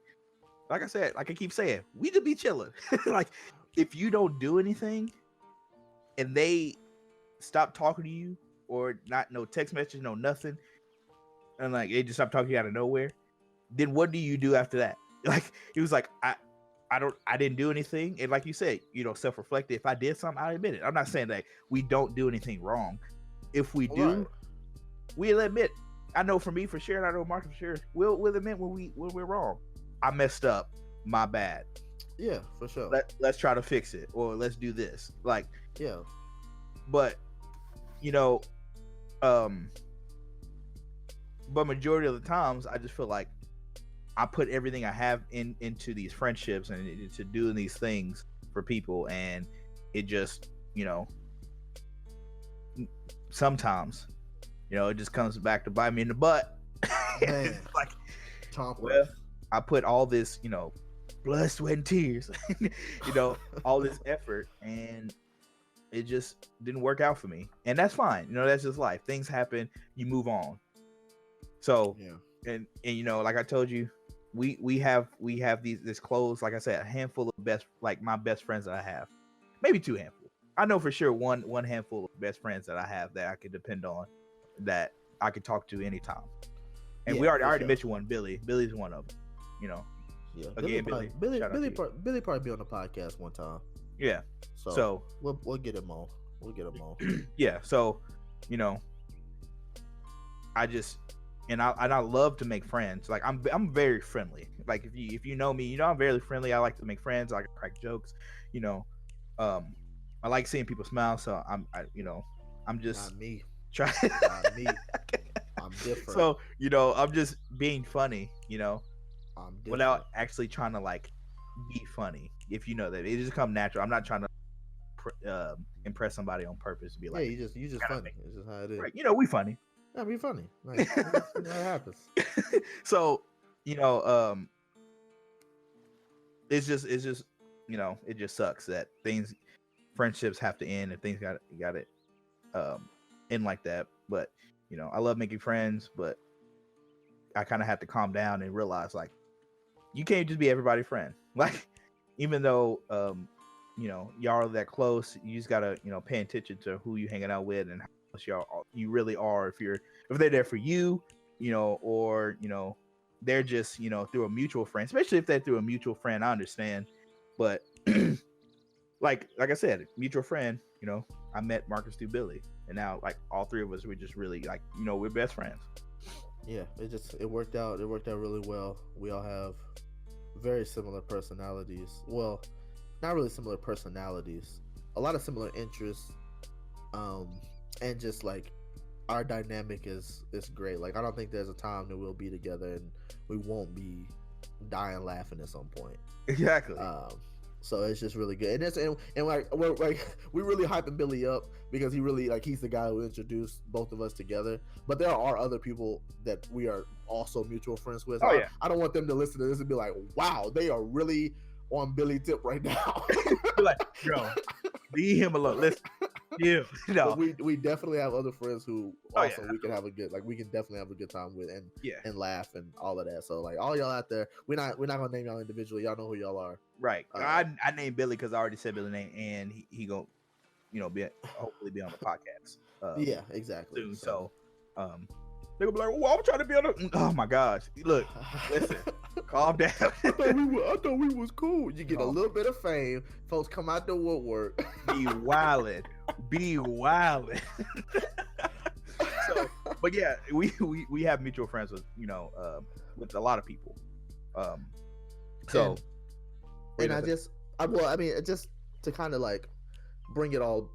like I said, like I keep saying, we just be chilling. Like if you don't do anything, and they stop talking to you, or not, no text message, no nothing, and like they just stop talking to you out of nowhere, then what do you do after that? Like he was like, I didn't do anything, and like you said, self-reflect. If I did something, I admit it. I'm not saying that we don't do anything wrong. If we do, we'll admit. I know for me for sure, and I know Mark for sure, we'll admit when we're wrong. I messed up. My bad. Yeah, for sure. Let's try to fix it, or let's do this. Like, yeah. But but majority of the times, I just feel like I put everything I have into these friendships and into doing these things for people, and it just, sometimes, it just comes back to bite me in the butt. Man, like, well, I put all this, blood, sweat, and tears, all this effort, and it just didn't work out for me, and that's fine. That's just life. Things happen. You move on. So, yeah. And like I told you, we have this close, like I said, a handful of my best friends that I have, maybe 2 handfuls. I know for sure one handful of best friends that I have that I could depend on, that I could talk to anytime. And we already mentioned one, Billy. Billy's one of them. Yeah. Again, Billy probably be on the podcast one time. Yeah. So we'll get him on. Yeah. So, I just, and I love to make friends. Like I'm very friendly. Like if you know me, I'm very friendly. I like to make friends. I like to crack jokes. I like seeing people smile. So I'm just not me. Trying. Not me. I'm different. So I'm just being funny. I'm different. Without actually trying to like be funny. If you know that, it just come natural. I'm not trying to impress somebody on purpose to be like, yeah, you just funny. It's just how it is. Right. We funny. Yeah, be funny. Like, that happens. So, it's just it just sucks that friendships have to end, and things got it end like that. But I love making friends, but I kind of had to calm down and realize like you can't just be everybody's friend. Like even though y'all are that close, you just gotta pay attention to who you hanging out with and how much you really are. If they're there for you, or they're just through a mutual friend. Especially if they're through a mutual friend, I understand. But like I said, mutual friend. I met Marcus through Billy, and now like all three of us, we just really like we're best friends. Yeah, it worked out. It worked out really well. We all have very similar personalities. Well, not really similar personalities. A lot of similar interests. And just like our dynamic is great. Like I don't think there's a time that we'll be together and we won't be dying laughing at some point. Exactly. So it's just really good, and like we really hyping Billy up because he really like he's the guy who introduced both of us together. But there are other people that we are also mutual friends with. Oh, yeah. I don't want them to listen to this and be like, "Wow, they are really on Billy tip right now." Like, bro, leave him alone. Listen, But we definitely have other friends who also yeah. we can have a good we can definitely have a good time with and laugh and all of that. So like all y'all out there, we're not gonna name y'all individually. Y'all know who y'all are. Right. I named Billy because I already said Billy's name, and he gonna hopefully be on the podcast. Yeah, exactly. Soon. So they're gonna be like, "Well, I'm trying to be on the." Oh my gosh! Look, listen, calm down. I thought we was cool. You get a little bit of fame, folks come out the woodwork. Be wildin'. So, but yeah, we have mutual friends with with a lot of people. So, and just to kind of like bring it all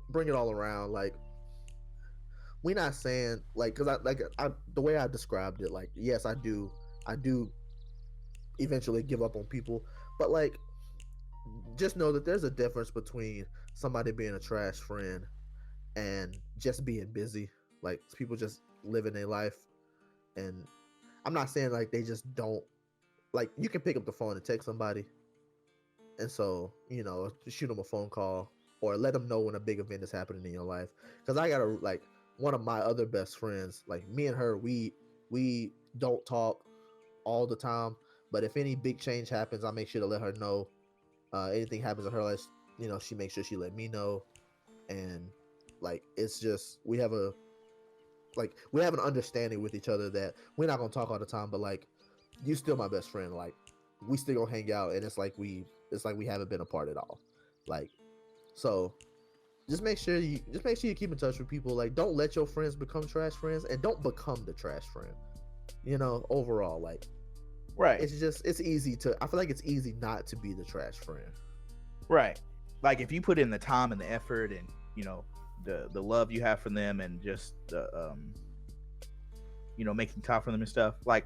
around, like we're not saying like because I the way I described it, like yes, I do eventually give up on people, but like just know that there's a difference between somebody being a trash friend and just being busy. Like people just living their life, and I'm not saying like they just don't like you can pick up the phone and text somebody, and so shoot them a phone call or let them know when a big event is happening in your life. Because I got like one of my other best friends, like me and her, we don't talk all the time, but if any big change happens, I make sure to let her know. Anything happens to her, like she makes sure she let me know, and like it's just we have an understanding with each other that we're not gonna talk all the time, but like you still my best friend. Like we still gonna hang out, and it's like we haven't been apart at all. Like so, just make sure you keep in touch with people. Like don't let your friends become trash friends, and don't become the trash friend. Overall, like. Right. It's easy to. I feel like it's easy not to be the trash friend. Right. Like if you put in the time and the effort and the love you have for them and just the making time for them and stuff, like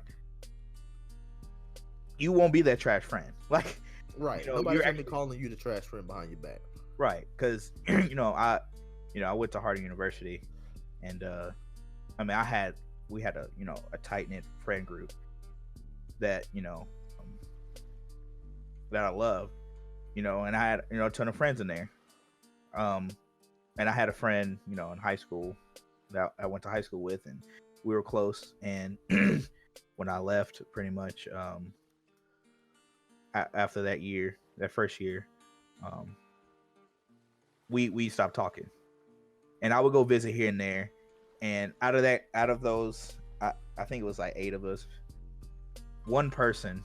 you won't be that trash friend. Like right. Nobody's gonna be calling you the trash friend behind your back. Right. Because I went to Harding University, and we had a tight knit friend group that that I love, and I had a ton of friends in there, and I had a friend in high school that I went to high school with, and we were close. And when I left, pretty much after that first year, we stopped talking, and I would go visit here and there, and out of those, I think it was like 8 of us. One person,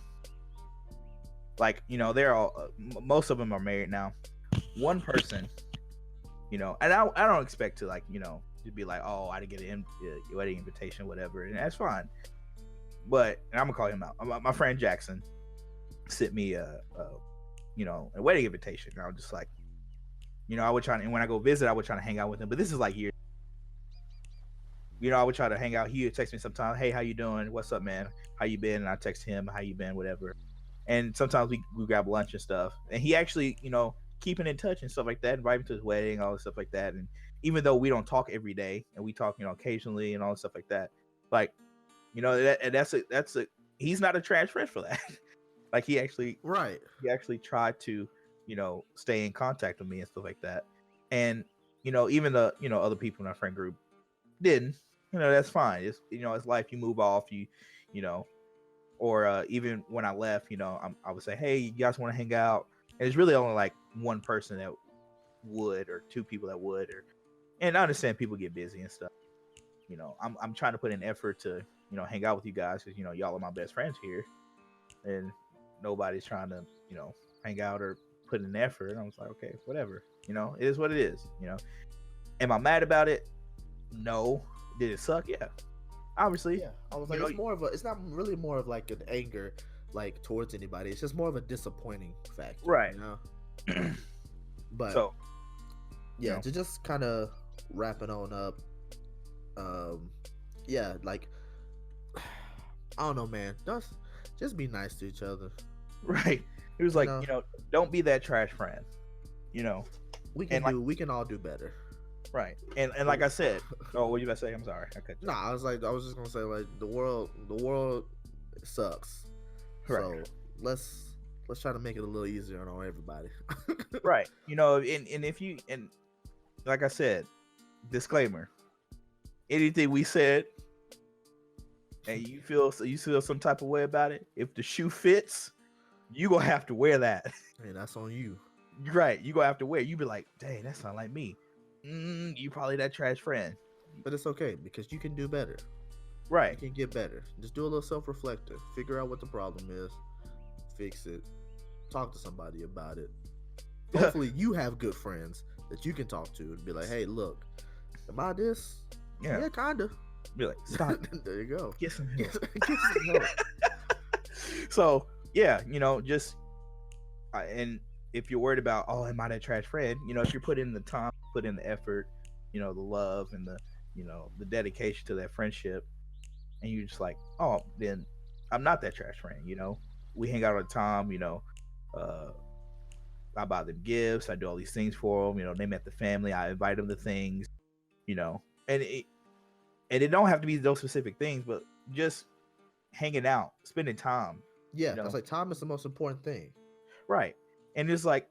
like they're all most of them are married now. One person, and I don't expect to like to be like, oh, I didn't get a wedding invitation, whatever, and that's fine. But and I'm gonna call him out. My friend Jackson sent me a wedding invitation, and I was just like, I would try to, and when I go visit, I would try to hang out with him. But this is like years. I would try to hang out. He would text me sometimes, "Hey, how you doing? What's up, man? How you been?" And I text him, "How you been?" Whatever. And sometimes we grab lunch and stuff. And he actually, keeping in touch and stuff like that, invite me to his wedding, all this stuff like that. And even though we don't talk every day, and we talk, occasionally and all this stuff like that, like, that's a he's not a trash friend for that. Like he actually tried to, stay in contact with me and stuff like that. And even the other people in our friend group, didn't, that's fine. It's it's life. You move off. You know, or even when I left, I would say, hey, you guys want to hang out? And it's really only like one person that would, or two people that would, and I understand people get busy and stuff. I'm trying to put in effort to hang out with you guys because y'all are my best friends here, and nobody's trying to hang out or put in effort. And I was like, okay, whatever. It is what it is. Am I mad about it? No. Did it suck? Yeah. Obviously. Yeah, I was like, it's not really more of like an anger like towards anybody. It's just more of a disappointing factor, right? But so, yeah, to just kind of wrap it on up. Yeah, like I don't know, man. Just be nice to each other. Right. It was like, don't be that trash friend. We can all do better. Right. And like I said, oh, what you about to say? I'm sorry. I was just gonna say, like, the world sucks. Right. So let's try to make it a little easier on everybody. Right. And if you, and like I said, disclaimer, anything we said and you feel some type of way about it, if the shoe fits, you gonna have to wear that. And that's on you. Right. You gonna have to wear it. You be like, dang, that sound like me. You probably that trash friend. But it's okay because you can do better. Right. You can get better. Just do a little self-reflective. Figure out what the problem is. Fix it. Talk to somebody about it. Hopefully you have good friends that you can talk to and be like, hey, look, am I this? Yeah, kinda. Be like, stop. There you go. Get some help. Get some help. So yeah, just and if you're worried about, oh, am I that trash friend? If you're putting in the time, put in the effort, the love and the the dedication to that friendship, and you're just like, oh, then I'm not that trash friend. We hang out all the time. I buy them gifts. I do all these things for them. They met the family. I invite them to things. And it don't have to be those specific things, but just hanging out, spending time. Yeah, I was like, time is the most important thing. Right. And it's like,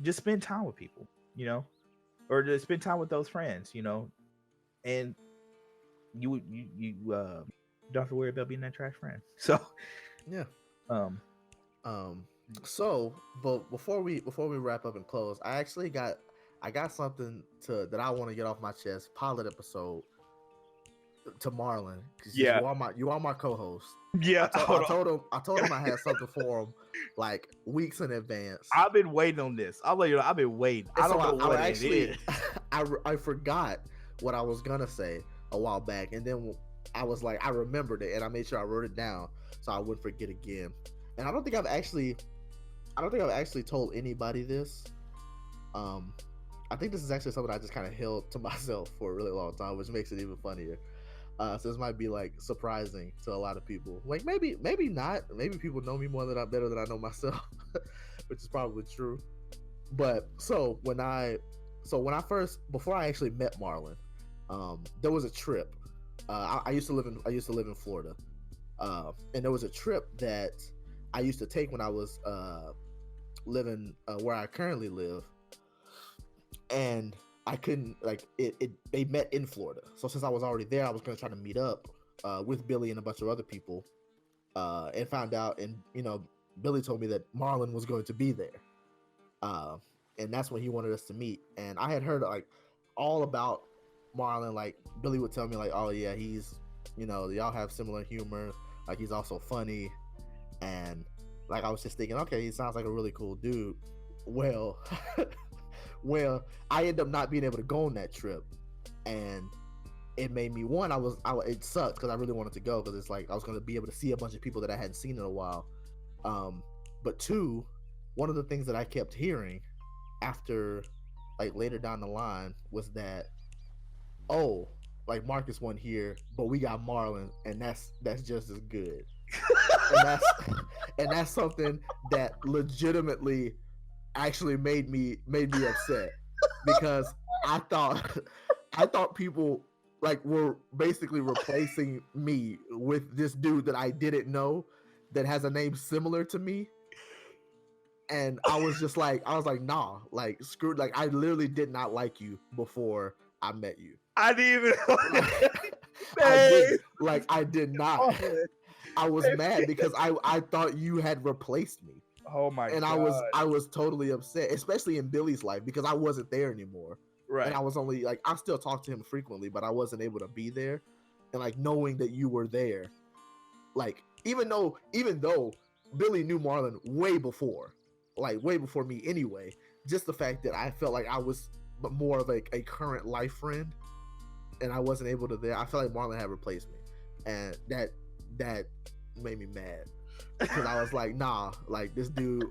just spend time with people, or just spend time with those friends, and you don't have to worry about being that trash friend. So, yeah. So, but before we wrap up and close, I got something that I want to get off my chest. Pilot episode to Marlon, because you are my co-host. Yeah, I told him I had something for him like weeks in advance. I've been waiting on this. I'll let you know. I've been waiting. I don't know what it is. I forgot what I was gonna say a while back, and then I was like, I remembered it, and I made sure I wrote it down so I wouldn't forget again. And I don't think I've actually told anybody this. I think this is actually something I just kind of held to myself for a really long time, which makes it even funnier. So this might be like surprising to a lot of people. Like maybe not. Maybe people know me better than I know myself, which is probably true. But before I actually met Marlon, there was a trip. I used to live in Florida, and there was a trip that I used to take when I was living where I currently live, and I couldn't they met in Florida. So since I was already there, I was going to try to meet up with Billy and a bunch of other people, and found out, and Billy told me that Marlon was going to be there, and that's when he wanted us to meet. And I had heard like all about Marlon. Like Billy would tell me like, oh yeah, he's y'all have similar humor, like he's also funny, and like I was just thinking, okay, he sounds like a really cool dude. Well, I ended up not being able to go on that trip, and it made me it sucked because I really wanted to go, because it's like I was going to be able to see a bunch of people that I hadn't seen in a while. But two, one of the things that I kept hearing after, like later down the line, was that, oh, like Marcus won here, but we got Marlon, and that's just as good. and that's something that legitimately actually made me upset, because I thought people like were basically replacing me with this dude that I didn't know that has a name similar to me. And I was like, nah, like screw, like I literally did not like you before I met you. I didn't even know Like I did not. I was mad because I thought you had replaced me. Oh my And god. I was totally upset, especially in Billy's life because I wasn't there anymore. Right. And I was only like I still talk to him frequently, but I wasn't able to be there. And like knowing that you were there, like even though Billy knew Marlon way before me anyway, just the fact that I felt like I was more of a current life friend and I wasn't able to there, I felt like Marlon had replaced me. And that made me mad. Because I was like, nah, like this dude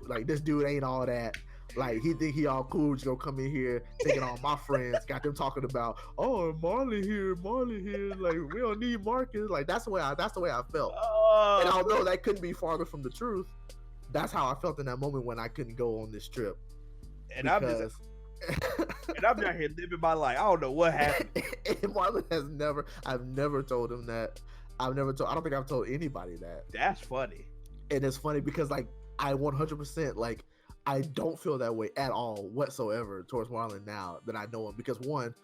ain't all that. Like he think he all cool, just gonna come in here taking all my friends, got them talking about, oh Marley here, like we don't need Marcus. Like that's the way I felt. And although that couldn't be farther from the truth, that's how I felt in that moment when I couldn't go on this trip. And I'm down here living my life. I don't know what happened. And Marlon I've never told him that. I don't think I've told anybody that. That's funny. And it's funny because like I 100% like I don't feel that way at all whatsoever towards Marlon now that I know him, because one,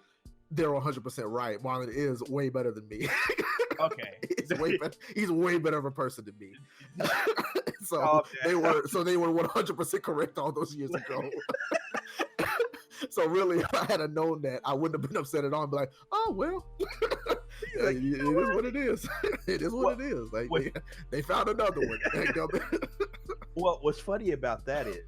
they're 100% right. Marlon is way better than me. Okay. He's way better of a person than me. So they were 100% correct all those years ago. So really, if I had known that, I wouldn't have been upset at all. And be like, oh well, like, it is what it is. It is what it is. Like they found another one. Well, what's funny about that is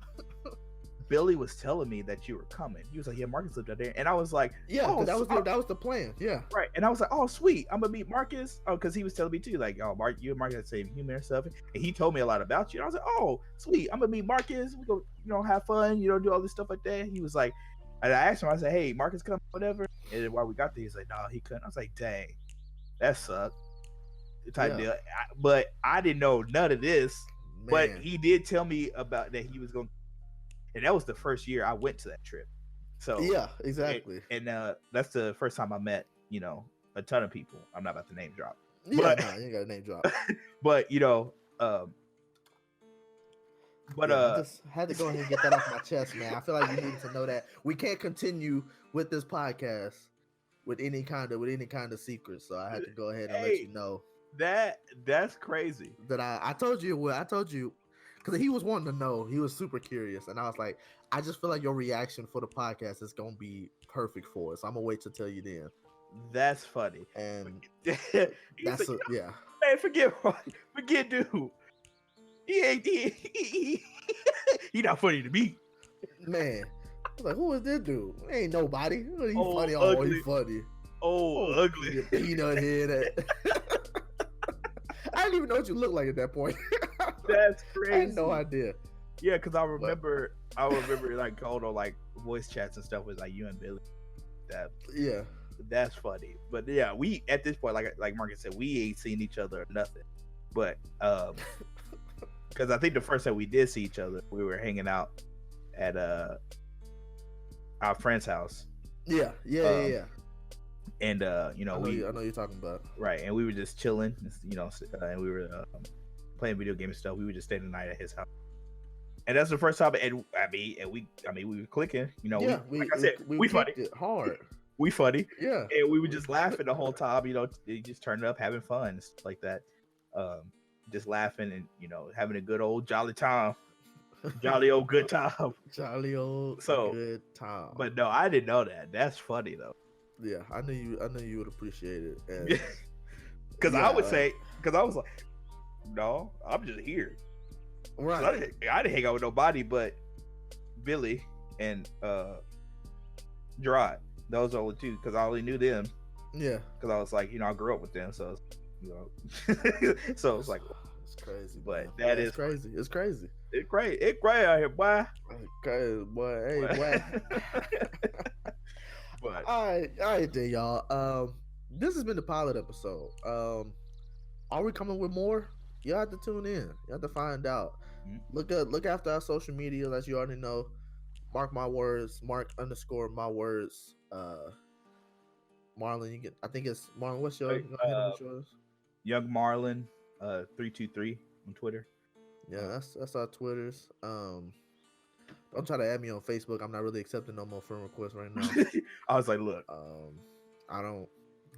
Billy was telling me that you were coming. He was like, yeah, Marcus lived out there. And I was like, yeah, oh, that was the plan. Yeah. Right. And I was like, oh, sweet. I'm going to meet Marcus. Oh, because he was telling me too, like, oh, Mark, you and Marcus have the same humor and stuff. And he told me a lot about you. And I was like, oh, sweet. I'm going to meet Marcus. We go, have fun, do all this stuff like that. He was like, and I asked him, I said, hey, Marcus come, whatever. And then while we got there, he's like, no, he couldn't. I was like, dang, that sucked. Type deal. But I didn't know none of this. Man. But he did tell me about that he was going to. And that was the first year I went to that trip. So yeah, exactly. And that's the first time I met, a ton of people. I'm not about to name drop. Yeah, but, no, you ain't got to name drop. But I just had to go ahead and get that off my chest, man. I feel like you need to know that we can't continue with this podcast with any kind of secrets. So I had to go ahead and let you know. That's crazy. That I told you. Because he was wanting to know. He was super curious. And I was like, I just feel like your reaction for the podcast is going to be perfect for us. I'm going to wait to tell you then. That's funny. And that's like, yeah. Man, forget dude. He not funny to me. Man. I was like, who is this dude? Ain't nobody. He's funny. Ugly. Oh, he's funny. Ugly. Peanut head. I didn't even know what you looked like at that point. That's crazy. I had no idea. Yeah, because I remember like all the like voice chats and stuff with like you and Billy. That's funny. But yeah, we at this point, like Marcus said, we ain't seen each other or nothing. But because I think the first time we did see each other, we were hanging out at our friend's house. Yeah. And I know you're talking about. Right, and we were just chilling, and we were playing video game and stuff. We were just staying the night at his house, and that's the first time. And we were clicking. We funny hard. We funny. Yeah, and we were just laughing the whole time. Just turning up, having fun, and stuff like that. Just laughing and having a good old jolly time. Jolly old good time. Jolly old good time. But no, I didn't know that. That's funny though. Yeah, I knew you would appreciate it. Because I would say, because I was like, no, I'm just here. Right. I didn't hang out with nobody but Billy and Gerard. Those are the two, because I only knew them. Yeah. Because I was like, I grew up with them, so so it's like, it's crazy. But man. That is crazy. It's crazy. It's great. It's great out here, boy. It's crazy, boy. Hey, boy. But all right, then, y'all. This has been the pilot episode. Are we coming with more? You have to tune in. You have to find out. Mm-hmm. Look after our social media, as you already know. Mark my words. Mark_my_words. Marlon, I think it's Marlon. What's yours? Young Marlon 323 on Twitter. Yeah, that's our Twitters. Don't try to add me on Facebook. I'm not really accepting no more friend requests right now. I was like, look. I don't.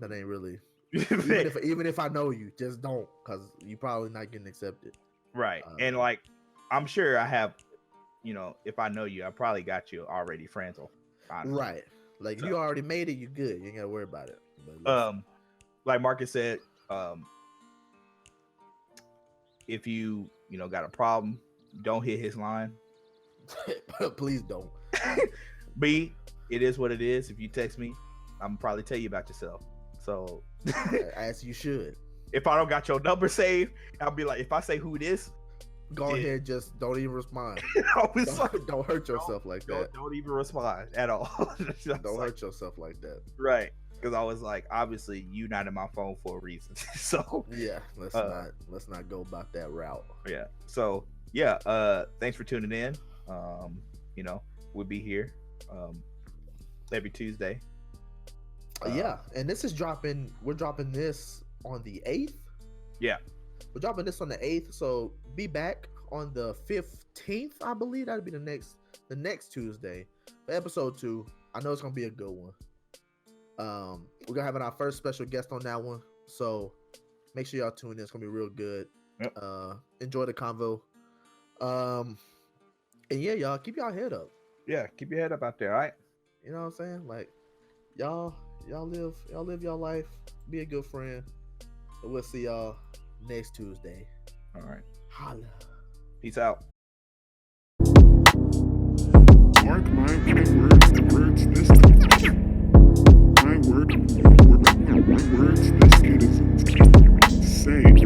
That ain't really. Even if I know you, just don't, because you probably not getting accepted. Right. And like, I'm sure I have, if I know you, I probably got you already friends on. Right. Like if you already made it, you good. You ain't gotta worry about it. But like Marcus said, if you got a problem, don't hit his line. Please don't. B, it is what it is. If you text me, I'm probably tell you about yourself. So as you should. If I don't got your number saved, I'll be like, if I say who this, go ahead, just don't even respond. Don't hurt yourself like that. Don't even respond at all. Don't hurt yourself like that. Right. Because I was like, obviously you not in my phone for a reason. So yeah, let's not go about that route. Yeah. So yeah, thanks for tuning in. We'll be here every Tuesday. Yeah, and this is dropping. We're dropping this on the 8th. Yeah, we're dropping this on the 8th. So be back on the 15th, I believe. That'll be the next Tuesday for episode 2. I know it's gonna be a good one. We're gonna have our first special guest on that one, so make sure y'all tune in. It's gonna be real good. Yep. Enjoy the convo. And yeah, y'all keep y'all head up. Yeah, keep your head up out there, all right? You know what I'm saying? Like, y'all live your life. Be a good friend. And we'll see y'all next Tuesday. All right. Holla. Peace out. Mark my words, this my words, this kid is insane.